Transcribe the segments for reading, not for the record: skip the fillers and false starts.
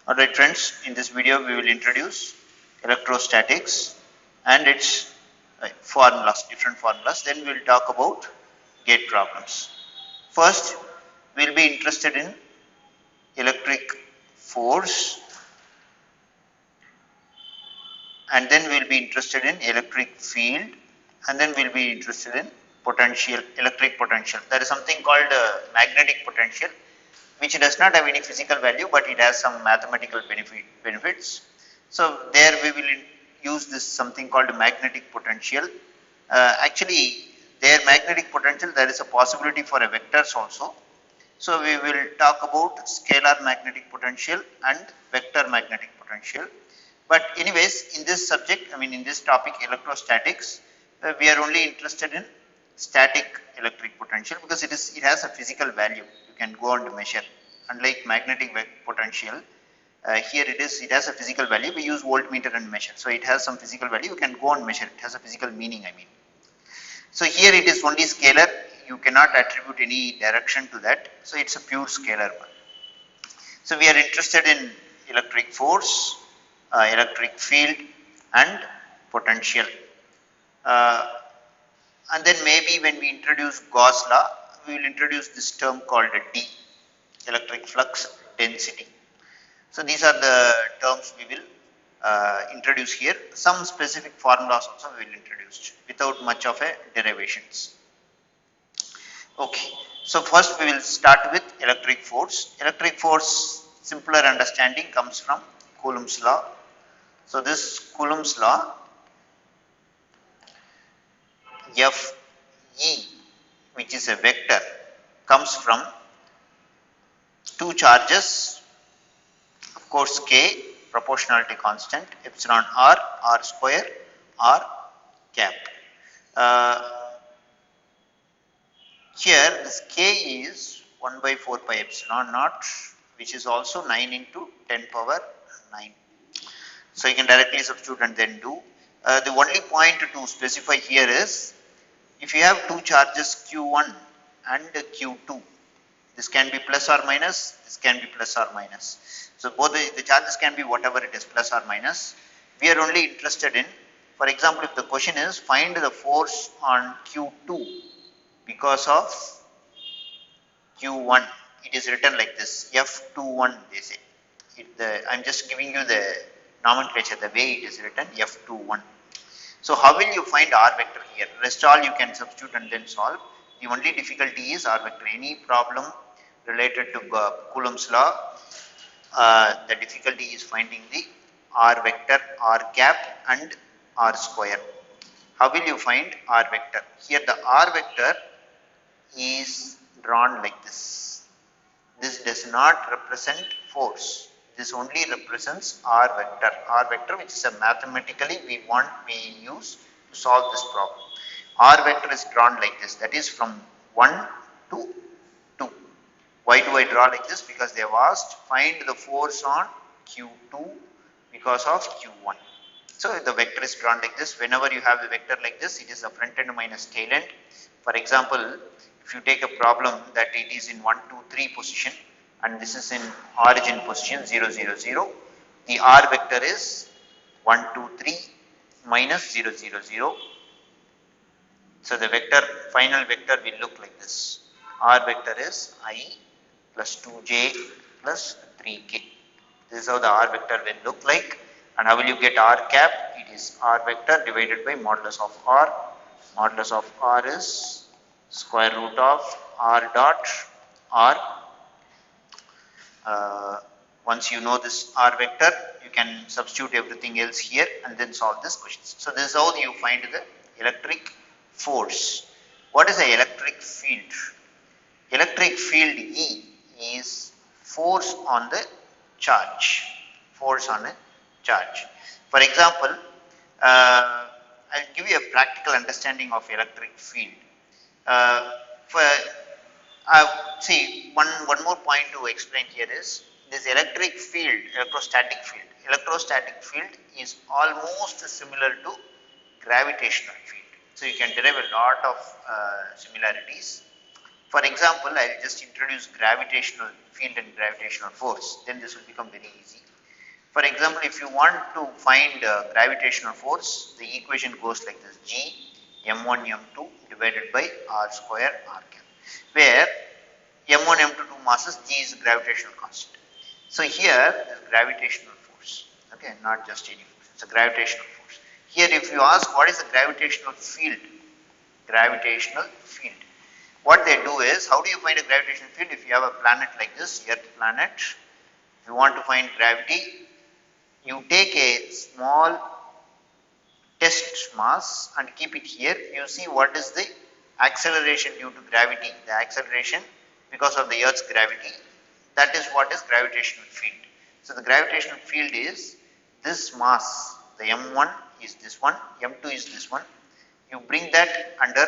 Alright friends, in this video we will introduce electrostatics and its formulas, different formulas. Then we will talk about gate problems. First, we will be interested in electric force, and then we will be interested in electric field, and then we will be interested in potential, electric potential. There is something called magnetic potential, which does not have any physical value, but it has some mathematical benefits. So there we will use this something called magnetic potential. Actually, their magnetic potential, there is a possibility for a vectors also. So we will talk about scalar magnetic potential and vector magnetic potential. But anyways, in this subject, in this topic electrostatics, we are only interested in static electric potential because it has a physical value. You can go on to measure. Unlike magnetic potential, here it has a physical value. We use voltmeter and measure. So it has some physical value. You can go and measure. It has a physical meaning. So here it is only scalar. You cannot attribute any direction to that. So it's a pure scalar one. So we are interested in electric force, electric field, and potential. And then maybe when we introduce Gauss law, we will introduce this term called D, electric flux density. So these are the terms we will introduce here. Some specific formulas also we will introduce without much of a derivations. Okay, so first we will start with electric force. Electric force, simpler understanding, comes from Coulomb's law. So this Coulomb's law, Fe, which is a vector, comes from two charges, of course K, proportionality constant, epsilon r, r square, r cap. Here this K is 1 by 4 pi epsilon naught, which is also 9 into 10 power 9. So you can directly substitute and then do. The only point to specify here is, if you have two charges Q1 and Q2, this can be plus or minus, this can be plus or minus. So both the charges can be whatever it is, plus or minus. We are only interested in, for example, if the question is find the force on Q2 because of Q1, it is written like this, F21 they say. I am just giving you the nomenclature, the way it is written, F21. So how will you find R vector here? Rest all you can substitute and then solve. The only difficulty is R vector. Any problem related to Coulomb's law, the difficulty is finding the R vector, R cap and R square. How will you find R vector? Here the R vector is drawn like this. This does not represent force. This only represents R vector, which is a mathematically we use to solve this problem. R vector is drawn like this, that is from 1 to 2. Why do I draw like this? Because they have asked find the force on Q2 because of Q1. So the vector is drawn like this. Whenever you have the vector like this, it is the front end minus tail end. For example, if you take a problem that it is in 1, 2, 3 position, and this is in origin position 0, 0, 0. The R vector is 1, 2, 3 minus 0, 0, 0. So the vector, final vector will look like this. R vector is I plus 2j plus 3k. This is how the R vector will look like. And how will you get R cap? It is R vector divided by modulus of R. Modulus of R is square root of R dot R. Once you know this R vector, you can substitute everything else here and then solve this question. So this is how you find the electric force. What is the electric field? Electric field E is force on the charge. Force on a charge. For example, I'll give you a practical understanding of electric field. See, one more point to explain here is this electric field, electrostatic field. Electrostatic field is almost similar to gravitational field. So you can derive a lot of similarities. For example, I will just introduce gravitational field and gravitational force. Then this will become very easy. For example, if you want to find gravitational force, the equation goes like this: G m1 m2 divided by r square r cap, where m1 m2 two masses, G is gravitational constant. So here is gravitational force, okay, not just any force, it's a gravitational force. Here if you ask what is the gravitational field, what they do is, how do you find a gravitational field? If you have a planet like this, Earth planet, if you want to find gravity, you take a small test mass and keep it here. You see what is the acceleration due to gravity, the acceleration because of the Earth's gravity. That is what is gravitational field. So the gravitational field is this mass, the m1 is this one, m2 is this one. You bring that under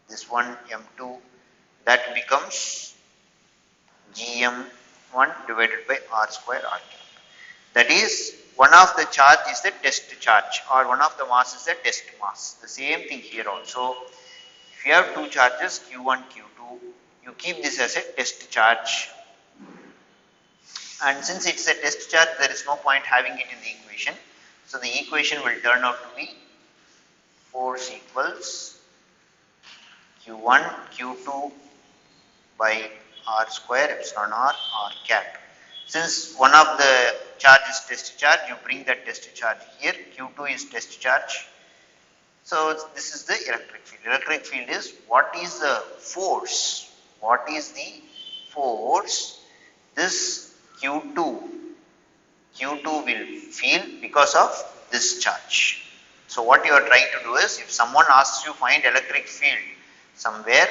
this one, m2, that becomes gm1 divided by r square r cube. That is, one of the charge is the test charge, or one of the mass is the test mass. The same thing here also. If you have two charges, q1, q2, you keep this as a test charge. And since it's a test charge, there is no point having it in the equation. So the equation will turn out to be force equals q1 q2 by r square epsilon r cap. Since one of the charge is test charge, you bring that test charge here. Q2 is test charge. So this is the electric field. Electric field is what is the force? What is the force this Q2 will feel because of this charge? So what you are trying to do is, if someone asks you find electric field somewhere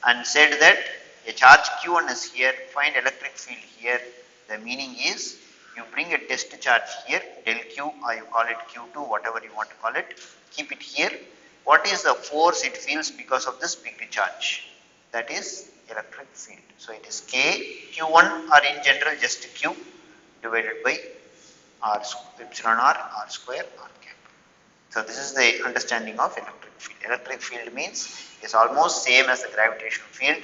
and said that a charge Q1 is here, find electric field here, the meaning is you bring a test charge here, del Q, or you call it Q2, whatever you want to call it, keep it here. What is the force it feels because of this big charge? That is electric field. So it is K, Q1, or in general just Q divided by R epsilon r square r cap. So this is the understanding of electric field. Electric field means is almost same as the gravitational field.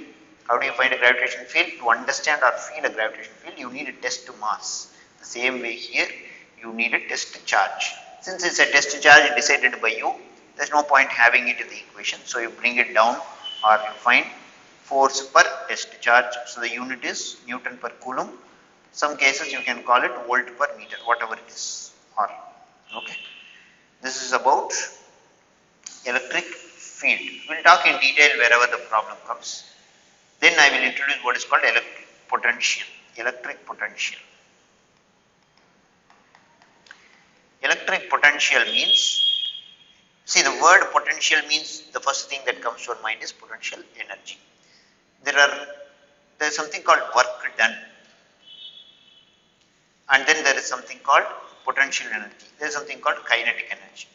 How do you find a gravitational field? To understand or feel a gravitational field, you need a test mass. The same way here, you need a test charge. Since it's a test charge decided by you, there's no point having it in the equation. So you bring it down, or you find force per test charge. So the unit is Newton per Coulomb. Some cases you can call it volt per meter, whatever it is. Or okay. This is about electric field. We'll talk in detail wherever the problem comes. Then I will introduce what is called electric potential. Electric potential. Electric potential means, see, the word potential means the first thing that comes to our mind is potential energy. There is something called work done, and then there is something called potential energy. There is something called kinetic energy.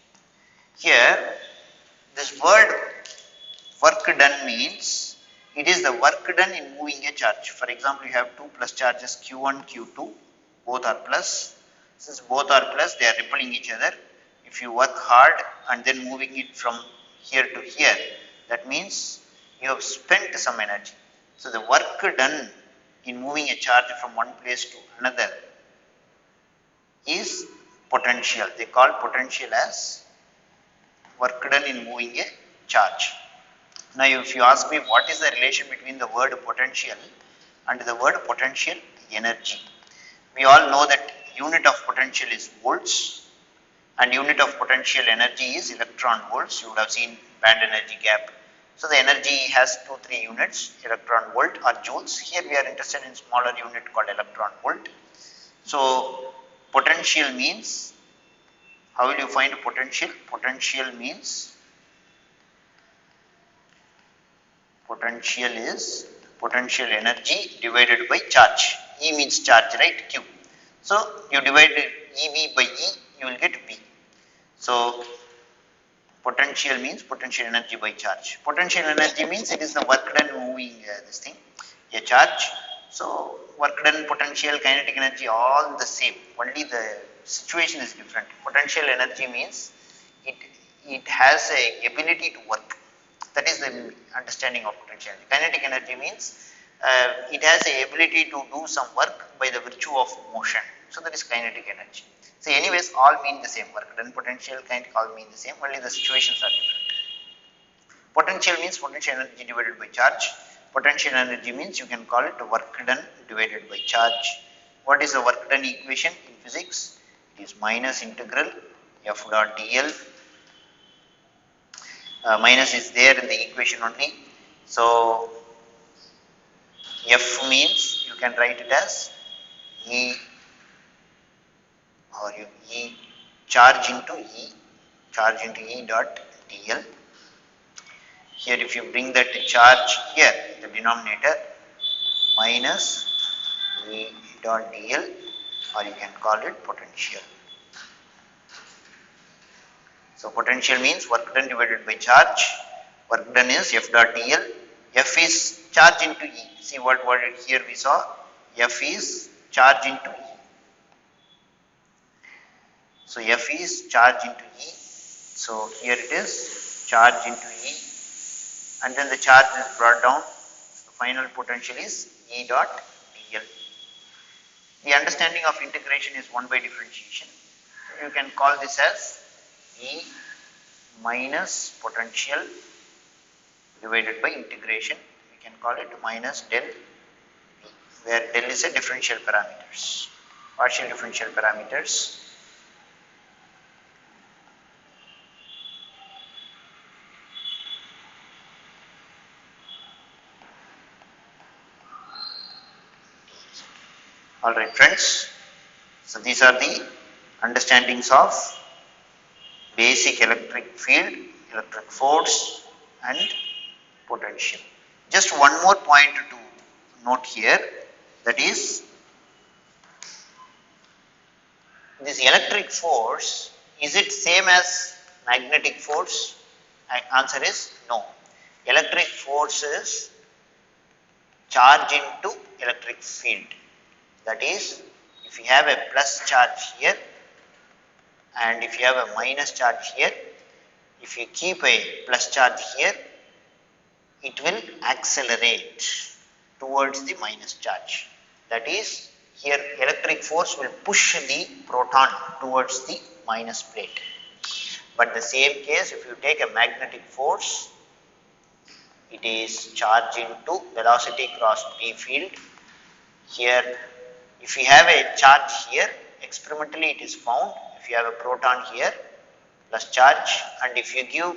Here, this word work done means it is the work done in moving a charge. For example, you have two plus charges Q1, Q2, both are plus. Since both are plus, they are repelling each other. If you work hard and then moving it from here to here, that means you have spent some energy. So the work done in moving a charge from one place to another is potential. They call potential as work done in moving a charge. Now if you ask me what is the relation between the word potential and the word potential energy, we all know that unit of potential is volts and unit of potential energy is electron volts. You would have seen band energy gap. So the energy has 2-3 units, electron volt or joules. Here we are interested in smaller unit called electron volt. So potential means, how will you find potential? Potential means, potential is potential energy divided by charge. E means charge, right? Q. So you divide EV by E, you will get V. So potential means potential energy by charge. Potential energy means it is the work done moving this thing, a charge. So work done, potential, kinetic energy, all the same. Only the situation is different. Potential energy means it has a ability to work. That is the understanding of potential energy. Kinetic energy means it has the ability to do some work by the virtue of motion. So that is kinetic energy. So anyways, all mean the same. Work done, potential, kinetic, all mean the same. Only the situations are different. Potential means potential energy divided by charge. Potential energy means you can call it work done divided by charge. What is the work done equation in physics? It is minus integral F dot dl. Minus is there in the equation only. So F means you can write it as E or E charge into E dot dl. Here if you bring that charge here, the denominator, minus E dot dl, or you can call it potential. So potential means work done divided by charge. Work done is F dot dl. F is charge into E. See what here we saw. F is charge into E. So F is charge into E. So here it is charge into E, and then the charge is brought down. The final potential is E dot dl. The understanding of integration is 1 by differentiation. You can call this as E minus potential divided by integration. We can call it minus del V, where del is a differential parameters, partial differential parameters. Alright friends, so these are the understandings of basic electric field, electric force and potential. Just one more point to note here, that is this electric force, is it same as magnetic force? Answer is no. Electric force is charge into electric field. That is, if you have a plus charge here and if you have a minus charge here, if you keep a plus charge here, it will accelerate towards the minus charge. That is, here electric force will push the proton towards the minus plate. But the same case, if you take a magnetic force, it is charge into velocity cross B field. Here, if you have a charge here, experimentally it is found, if you have a proton here plus charge, and if you give,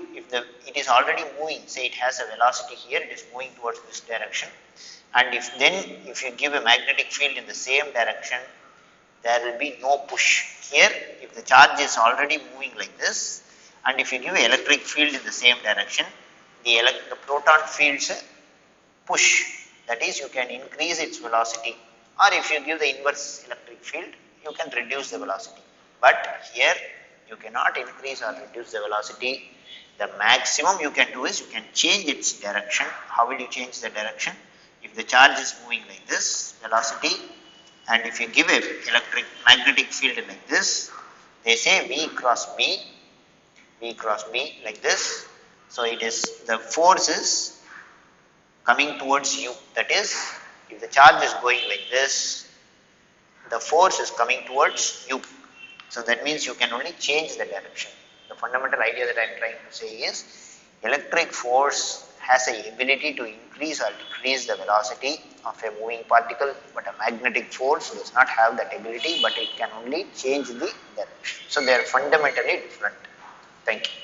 it is already moving, say it has a velocity here, it is moving towards this direction, and if you give a magnetic field in the same direction, there will be no push. Here, if the charge is already moving like this, and if you give an electric field in the same direction, the proton feels a push. That is, you can increase its velocity, or if you give the inverse electric field, you can reduce the velocity. But here, you cannot increase or reduce the velocity. The maximum you can do is you can change its direction. How will you change the direction? If the charge is moving like this, velocity, and if you give a magnetic field like this, they say V cross B like this. So it is, the force is coming towards you. That is, if the charge is going like this, the force is coming towards you. So that means you can only change the direction. The fundamental idea that I am trying to say is, electric force has a ability to increase or decrease the velocity of a moving particle, but a magnetic force does not have that ability, but it can only change the direction. So they are fundamentally different. Thank you.